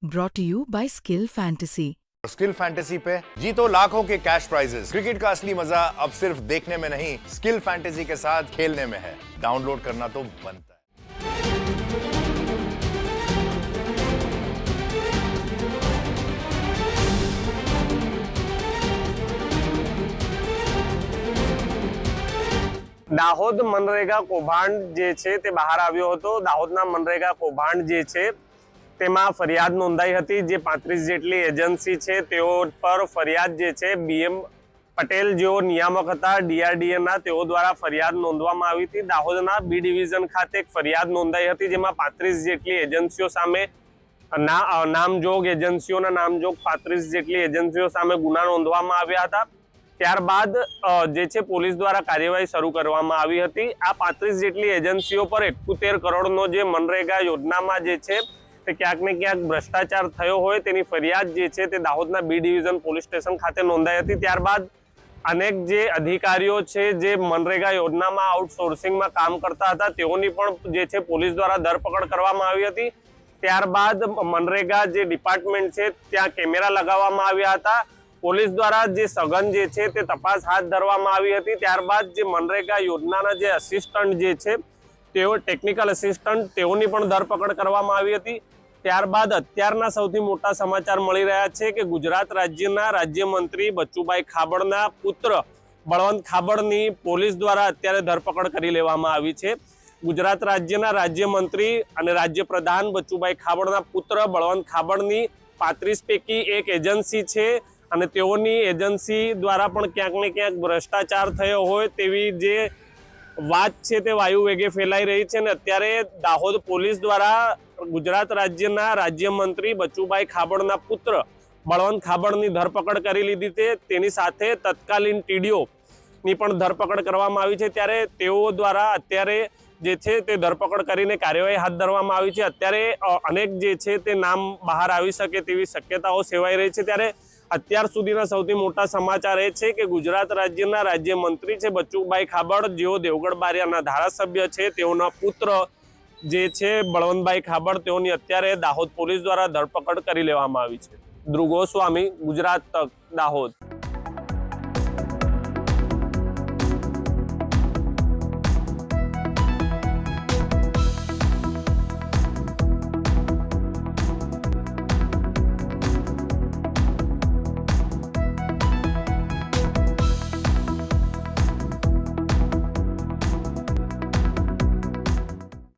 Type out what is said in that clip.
brought to you by Skill Fantasy. Skill fantasy पे जीतो लाखों के कैश प्राइजेस। क्रिकेट का असली मजा अब सिर्फ देखने में नहीं, स्किल फैंटेसी के साथ खेलने में है। डाउनलोड करना तो बनता है। દાહોદ મનરેગા કૌભાંડ જે છે તે બહાર આવ્યો હતો। દાહોદના મનરેગા કૌભાંડ જે છે તેમાં ફરિયાદ નોંધાઈ હતી। જે 35 જેટલી એજન્સી છે તેઓ પર ફરિયાદ જે છે બીએમ પટેલ જેઓ નિયામક હતા ડીઆરડીએના તેઓ દ્વારા ફરિયાદ નોંધવામાં આવી હતી। દાહોદના બી ડિવિઝન ખાતે એક ફરિયાદ નોંધાઈ હતી જેમાં 35 જેટલી એજન્સીઓ સામે નામજોગ એજન્સીઓના નામજોગ 35 જેટલી એજન્સીઓ સામે ગુના નોંધવામાં આવ્યા હતા। ત્યારબાદ જે છે પોલીસ દ્વારા કાર્યવાહી શરૂ કરવામાં આવી હતી। આ 35 જેટલી એજન્સીઓ પર 71 કરોડનો જે મનરેગા યોજનામાં જે છે તે ક્યાંક ને ક્યાંક ભ્રષ્ટાચાર થયો હોય તેની ફરિયાદ જે છે તે દાહોદના બી ડિવિઝન પોલીસ સ્ટેશન ખાતે નોંધાઈ હતી। ત્યારબાદ અનેક જે અધિકારીઓ છે જે મનરેગા યોજનામાં આઉટસોર્સિંગમાં કામ કરતા હતા તેઓની પણ જે છે પોલીસ દ્વારા ધરપકડ કરવામાં આવી હતી। ત્યારબાદ મનરેગા જે ડિપાર્ટમેન્ટ છે ત્યાં કેમેરા લગાવવામાં આવ્યા હતા। પોલીસ દ્વારા જે સઘન જે છે તે તપાસ હાથ ધરવામાં આવી હતી। ત્યારબાદ જે મનરેગા યોજનાના જે અસિસ્ટન્ટ જે છે તેઓ ટેકનિકલ અસિસ્ટન્ટ તેઓની પણ ધરપકડ કરવામાં આવી હતી। ત્યારબાદ અત્યારના સૌથી મોટા સમાચાર મળી રહ્યા છે કે ગુજરાત રાજ્યના રાજ્યમંત્રી બચુભાઈ ખાબડના પુત્ર બળવંત ખાબડની પોલીસ દ્વારા અત્યારે ધરપકડ કરી લેવામાં આવી છે। ગુજરાત રાજ્યના રાજ્યમંત્રી અને રાજ્ય પ્રધાન બચુભાઈ ખાબડના પુત્ર બળવંત ખાબડની 35 પૈકી એક એજન્સી છે અને તેઓની એજન્સી દ્વારા પણ ક્યાંક ને ક્યાંક ભ્રષ્ટાચાર થયો હોય તેવી જે વાત છે તે વાયુ વેગે ફેલાઈ રહી છે અને અત્યારે દાહોદ પોલીસ દ્વારા ગુજરાત રાજ્યના રાજ્યમંત્રી બચુભાઈ ખાબડના પુત્ર બળવંત ખાબડની ધરપકડ કરી લીધી છે। તેની સાથે તત્કાલીન ટીડીઓની પણ ધરપકડ કરવામાં આવી છે। ત્યારે તેઓ દ્વારા અત્યારે જે છે તે ધરપકડ કરીને કાર્યવાહી હાથ ધરવામાં આવી છે। અત્યારે અનેક જે છે તે નામ બહાર આવી શકે તેવી શક્યતાઓ સેવાઈ રહી છે। ત્યારે અત્યાર સુધીના સૌથી મોટા સમાચાર એ છે કે ગુજરાત રાજ્યના રાજ્યમંત્રી છે બચુભાઈ ખાબડ જેઓ દેવગઢ બારિયાના ધારાસભ્ય છે તેઓના પુત્ર જે છે બળવંતભાઈ ખાબડ તેઓની અત્યારે દાહોદ પોલીસ દ્વારા ધરપકડ કરી લેવામાં આવી છે। ધ્રુવ ગોસ્વામી, ગુજરાત તક, દાહોદ।